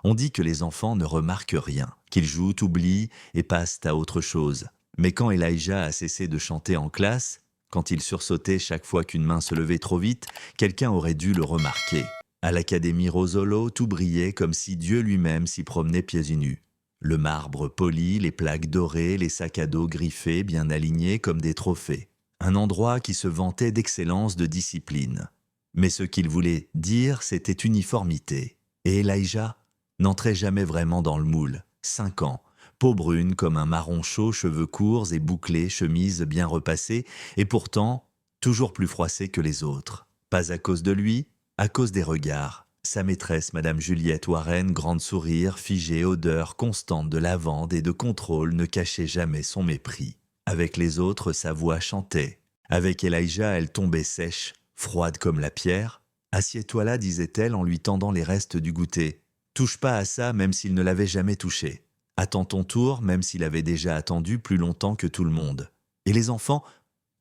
On dit que les enfants ne remarquent rien, qu'ils jouent, oublient et passent à autre chose. Mais quand Elijah a cessé de chanter en classe, quand il sursautait chaque fois qu'une main se levait trop vite, quelqu'un aurait dû le remarquer. À l'Académie Rosolo, tout brillait comme si Dieu lui-même s'y promenait pieds nus. Le marbre poli, les plaques dorées, les sacs à dos griffés, bien alignés comme des trophées. Un endroit qui se vantait d'excellence de discipline. Mais ce qu'il voulait dire, c'était uniformité. Et Elijah n'entrait jamais vraiment dans le moule. 5 ans, peau brune comme un marron chaud, cheveux courts et bouclés, chemise bien repassée, et pourtant toujours plus froissé que les autres. Pas à cause de lui, à cause des regards. Sa maîtresse, Madame Juliette Warren, grande sourire, figée, odeur constante de lavande et de contrôle, ne cachait jamais son mépris. Avec les autres, sa voix chantait. Avec Elijah, elle tombait sèche, froide comme la pierre. « Assieds-toi là, disait-elle en lui tendant les restes du goûter. Touche pas à ça, même s'il ne l'avait jamais touché. Attends ton tour, même s'il avait déjà attendu plus longtemps que tout le monde. » Et les enfants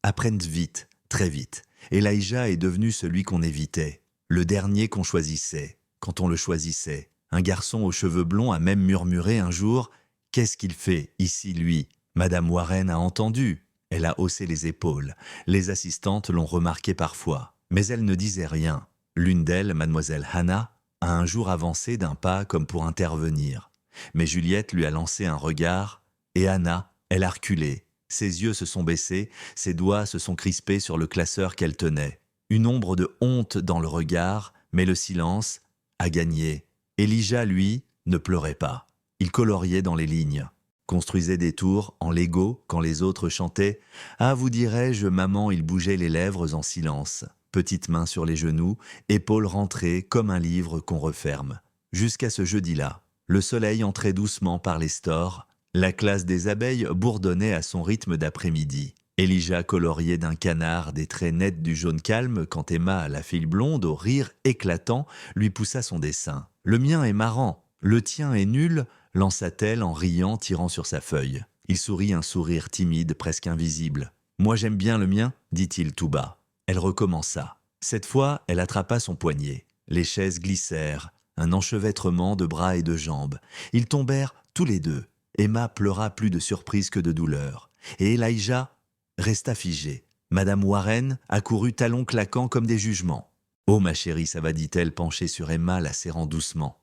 apprennent vite, très vite. Elijah est devenu celui qu'on évitait, le dernier qu'on choisissait, quand on le choisissait. Un garçon aux cheveux blonds a même murmuré un jour « Qu'est-ce qu'il fait ici, lui ?» Madame Warren a entendu. Elle a haussé les épaules. Les assistantes l'ont remarqué parfois, mais elle ne disait rien. L'une d'elles, mademoiselle Hannah, a un jour avancé d'un pas comme pour intervenir. Mais Juliette lui a lancé un regard, et Hannah, elle a reculé. Ses yeux se sont baissés, ses doigts se sont crispés sur le classeur qu'elle tenait. Une ombre de honte dans le regard, mais le silence a gagné. Elijah, lui, ne pleurait pas. Il coloriait dans les lignes. Construisait des tours en Lego quand les autres chantaient « Ah, vous dirais-je, maman », il bougeait les lèvres en silence. Petites mains sur les genoux, épaules rentrées comme un livre qu'on referme. Jusqu'à ce jeudi-là, le soleil entrait doucement par les stores. La classe des abeilles bourdonnait à son rythme d'après-midi. Elijah coloriait d'un canard des traits nets du jaune calme quand Emma, la fille blonde, au rire éclatant, lui poussa son dessin. « Le mien est marrant, le tien est nul », lança-t-elle en riant, tirant sur sa feuille. Il sourit un sourire timide, presque invisible. « Moi j'aime bien le mien », dit-il tout bas. Elle recommença. Cette fois, elle attrapa son poignet. Les chaises glissèrent, un enchevêtrement de bras et de jambes. Ils tombèrent tous les deux. Emma pleura plus de surprise que de douleur. Et Elijah resta figé. Madame Warren accourut talons claquants comme des jugements. « Oh ma chérie, ça va » dit-elle, penchée sur Emma, la serrant doucement.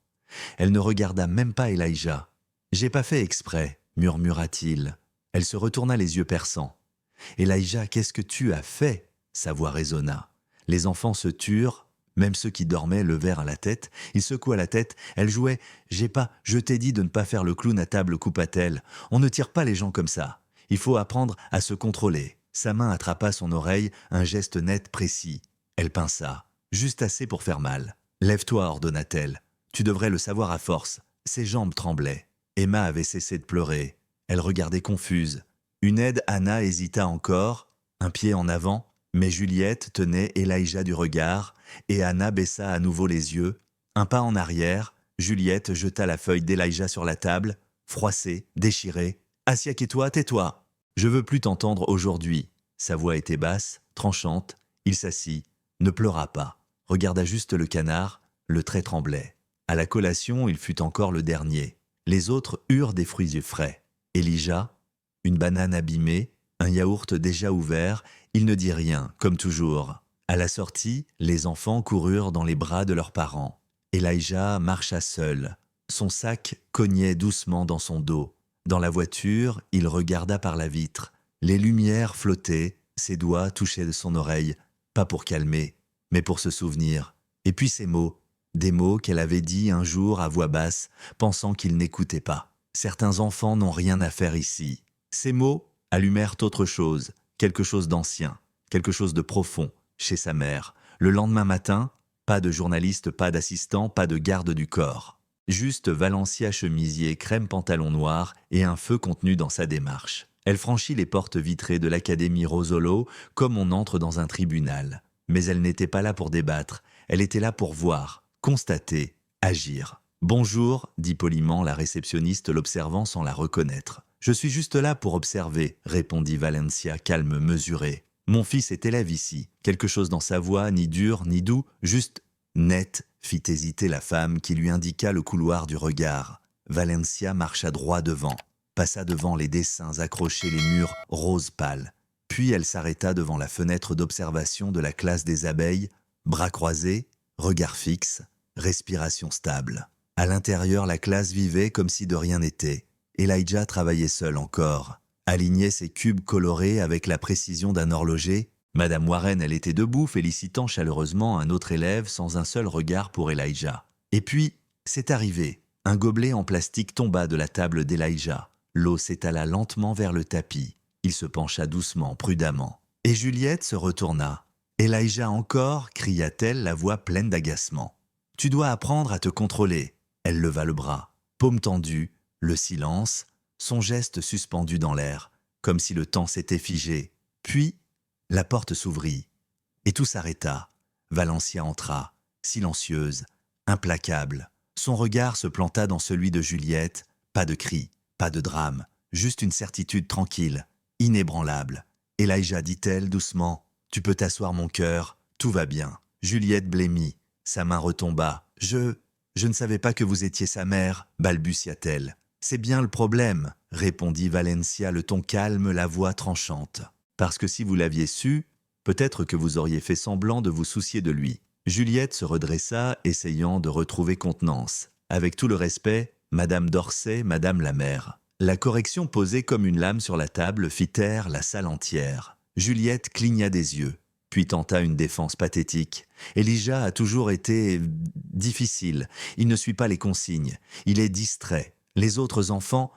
Elle ne regarda même pas Elijah. « J'ai pas fait exprès » murmura-t-il. Elle se retourna les yeux perçants. « Elijah, qu'est-ce que tu as fait ?» Sa voix résonna. Les enfants se turent, même ceux qui dormaient levèrent la tête. Il secoua la tête, elle jouait « je t'ai dit de ne pas faire le clown à table » coupa-t-elle. « On ne tire pas les gens comme ça. Il faut apprendre à se contrôler. » Sa main attrapa son oreille, un geste net, précis. Elle pinça, juste assez pour faire mal. « Lève-toi » ordonna-t-elle. « Tu devrais le savoir à force. » Ses jambes tremblaient. Emma avait cessé de pleurer. Elle regardait confuse. Une aide, Hannah hésita encore, un pied en avant, mais Juliette tenait Elijah du regard, et Hannah baissa à nouveau les yeux. Un pas en arrière, Juliette jeta la feuille d'Elijah sur la table, froissée, déchirée. « Assieds-toi, tais-toi. Je veux plus t'entendre aujourd'hui. » Sa voix était basse, tranchante. Il s'assit, ne pleura pas, regarda juste le canard, le trait tremblait. À la collation, il fut encore le dernier. Les autres eurent des fruits frais. Elijah, une banane abîmée, un yaourt déjà ouvert, il ne dit rien, comme toujours. À la sortie, les enfants coururent dans les bras de leurs parents. Elijah marcha seul. Son sac cognait doucement dans son dos. Dans la voiture, il regarda par la vitre. Les lumières flottaient, ses doigts touchaient de son oreille, pas pour calmer, mais pour se souvenir. Et puis ces mots. Des mots qu'elle avait dits un jour à voix basse, pensant qu'il n'écoutait pas. Certains enfants n'ont rien à faire ici. Ces mots allumèrent autre chose, quelque chose d'ancien, quelque chose de profond, chez sa mère. Le lendemain matin, pas de journaliste, pas d'assistant, pas de garde du corps. Juste Valencia chemisier, crème pantalon noir et un feu contenu dans sa démarche. Elle franchit les portes vitrées de l'Académie Rosolo comme on entre dans un tribunal. Mais elle n'était pas là pour débattre, elle était là pour voir. Constater, agir. « Bonjour » dit poliment la réceptionniste l'observant sans la reconnaître. « Je suis juste là pour observer » répondit Valencia, calme, mesuré. « Mon fils est élève ici. » Quelque chose dans sa voix, ni dur, ni doux, juste net fit hésiter la femme qui lui indiqua le couloir du regard. Valencia marcha droit devant, passa devant les dessins accrochés les murs rose pâle. Puis elle s'arrêta devant la fenêtre d'observation de la classe des abeilles, bras croisés, regard fixe, respiration stable. À l'intérieur, la classe vivait comme si de rien n'était. Elijah travaillait seul encore, alignait ses cubes colorés avec la précision d'un horloger. Madame Warren, elle était debout, félicitant chaleureusement un autre élève sans un seul regard pour Elijah. Et puis, c'est arrivé. Un gobelet en plastique tomba de la table d'Elijah. L'eau s'étala lentement vers le tapis. Il se pencha doucement, prudemment. Et Juliette se retourna. « Elijah encore » cria-t-elle, la voix pleine d'agacement. « Tu dois apprendre à te contrôler. » Elle leva le bras. Paume tendue, le silence, son geste suspendu dans l'air, comme si le temps s'était figé. Puis, la porte s'ouvrit. Et tout s'arrêta. Valencia entra, silencieuse, implacable. Son regard se planta dans celui de Juliette. Pas de cri, pas de drame, juste une certitude tranquille, inébranlable. « Elijah, dit-elle doucement, tu peux t'asseoir mon cœur, tout va bien. » Juliette blêmit, sa main retomba. « Je ne savais pas que vous étiez sa mère, balbutia-t-elle. »« C'est bien le problème, » répondit Valencia, le ton calme, la voix tranchante. « Parce que si vous l'aviez su, peut-être que vous auriez fait semblant de vous soucier de lui. » Juliette se redressa, essayant de retrouver contenance. Avec tout le respect, Madame d'Orsay, Madame la mère. La correction posée comme une lame sur la table fit taire la salle entière. Juliette cligna des yeux, puis tenta une défense pathétique. Elijah a toujours été difficile. Il ne suit pas les consignes. Il est distrait. Les autres enfants,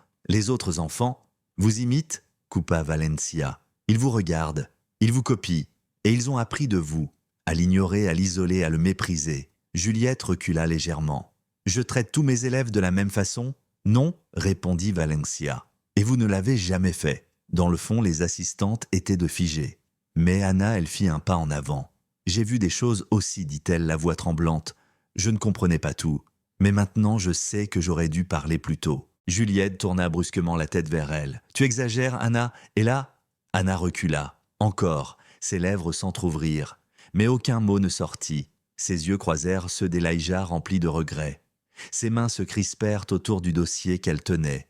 vous imitent, coupa Valencia. Ils vous regardent, ils vous copient, et ils ont appris de vous, à l'ignorer, à l'isoler, à le mépriser. Juliette recula légèrement. Je traite tous mes élèves de la même façon ? Non, répondit Valencia. Et vous ne l'avez jamais fait. Dans le fond, les assistantes étaient de figées. Mais Anna, elle fit un pas en avant. J'ai vu des choses aussi, dit-elle, la voix tremblante. Je ne comprenais pas tout. Mais maintenant, je sais que j'aurais dû parler plus tôt. Juliette tourna brusquement la tête vers elle. Tu exagères, Anna. Et là, Anna recula. Encore, ses lèvres s'entr'ouvrirent. Mais aucun mot ne sortit. Ses yeux croisèrent ceux d'Elijah remplis de regrets. Ses mains se crispèrent autour du dossier qu'elle tenait.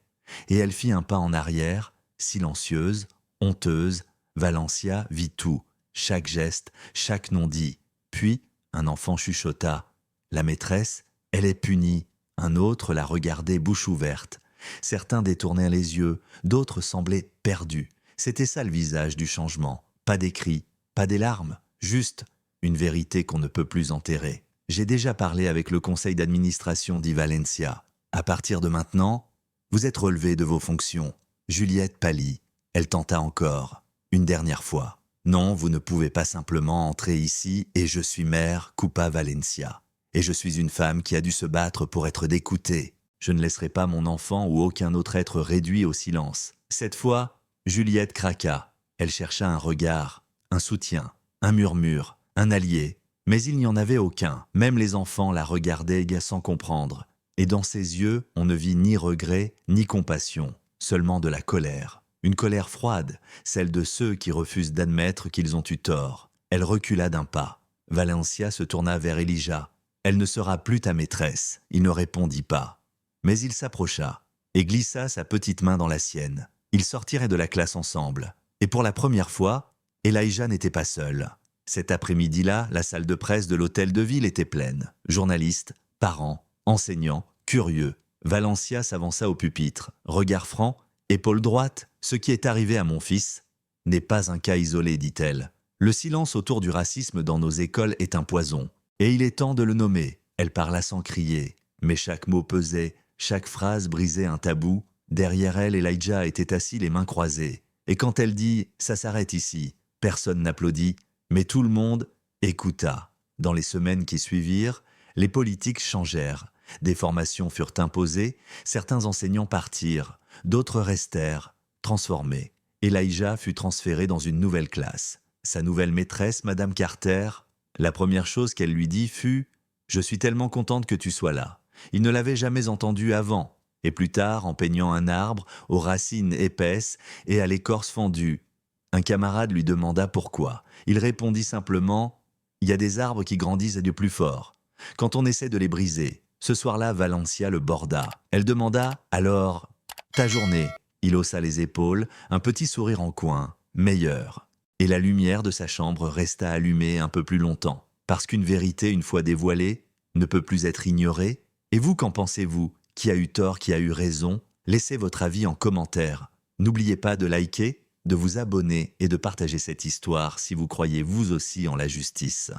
Et elle fit un pas en arrière, silencieuse, honteuse. Valencia vit tout, chaque geste, chaque non-dit. Puis, un enfant chuchota. La maîtresse, elle est punie. Un autre la regardait bouche ouverte. Certains détournèrent les yeux, d'autres semblaient perdus. C'était ça le visage du changement. Pas des cris, pas des larmes, juste une vérité qu'on ne peut plus enterrer. J'ai déjà parlé avec le conseil d'administration, dit Valencia. À partir de maintenant, vous êtes relevé de vos fonctions. Juliette pâlit. Elle tenta encore. Une dernière fois. Non, vous ne pouvez pas simplement entrer ici et je suis mère, coupa Valencia. Et je suis une femme qui a dû se battre pour être dégoûtée. Je ne laisserai pas mon enfant ou aucun autre être réduit au silence. Cette fois, Juliette craqua. Elle chercha un regard, un soutien, un murmure, un allié. Mais il n'y en avait aucun. Même les enfants la regardaient sans comprendre. Et dans ses yeux, on ne vit ni regret, ni compassion, seulement de la colère. Une colère froide, celle de ceux qui refusent d'admettre qu'ils ont eu tort. Elle recula d'un pas. Valencia se tourna vers Elijah. « Elle ne sera plus ta maîtresse. » Il ne répondit pas. Mais il s'approcha et glissa sa petite main dans la sienne. Ils sortiraient de la classe ensemble. Et pour la première fois, Elijah n'était pas seul. Cet après-midi-là, la salle de presse de l'hôtel de ville était pleine. Journalistes, parents, enseignants, curieux. Valencia s'avança au pupitre. Regard franc, épaule droite. « Ce qui est arrivé à mon fils n'est pas un cas isolé, dit-elle. Le silence autour du racisme dans nos écoles est un poison. Et il est temps de le nommer. » Elle parla sans crier. Mais chaque mot pesait, chaque phrase brisait un tabou. Derrière elle, Elijah était assis les mains croisées. Et quand elle dit « ça s'arrête ici », personne n'applaudit, mais tout le monde écouta. Dans les semaines qui suivirent, les politiques changèrent. Des formations furent imposées, certains enseignants partirent, d'autres restèrent, transformés. Elijah fut transféré dans une nouvelle classe. Sa nouvelle maîtresse, Madame Carter, la première chose qu'elle lui dit fut « Je suis tellement contente que tu sois là ». Il ne l'avait jamais entendu avant. Et plus tard, en peignant un arbre aux racines épaisses et à l'écorce fendue, un camarade lui demanda pourquoi. Il répondit simplement « Il y a des arbres qui grandissent du plus fort. quand on essaie de les briser. Ce soir-là, Valencia le borda. Elle demanda « Alors, ta journée ?» Il haussa les épaules, un petit sourire en coin. « Meilleur. » Et la lumière de sa chambre resta allumée un peu plus longtemps. Parce qu'une vérité, une fois dévoilée, ne peut plus être ignorée. Et vous, qu'en pensez-vous? Qui a eu tort, qui a eu raison? Laissez votre avis en commentaire. N'oubliez pas de liker, de vous abonner et de partager cette histoire si vous croyez vous aussi en la justice.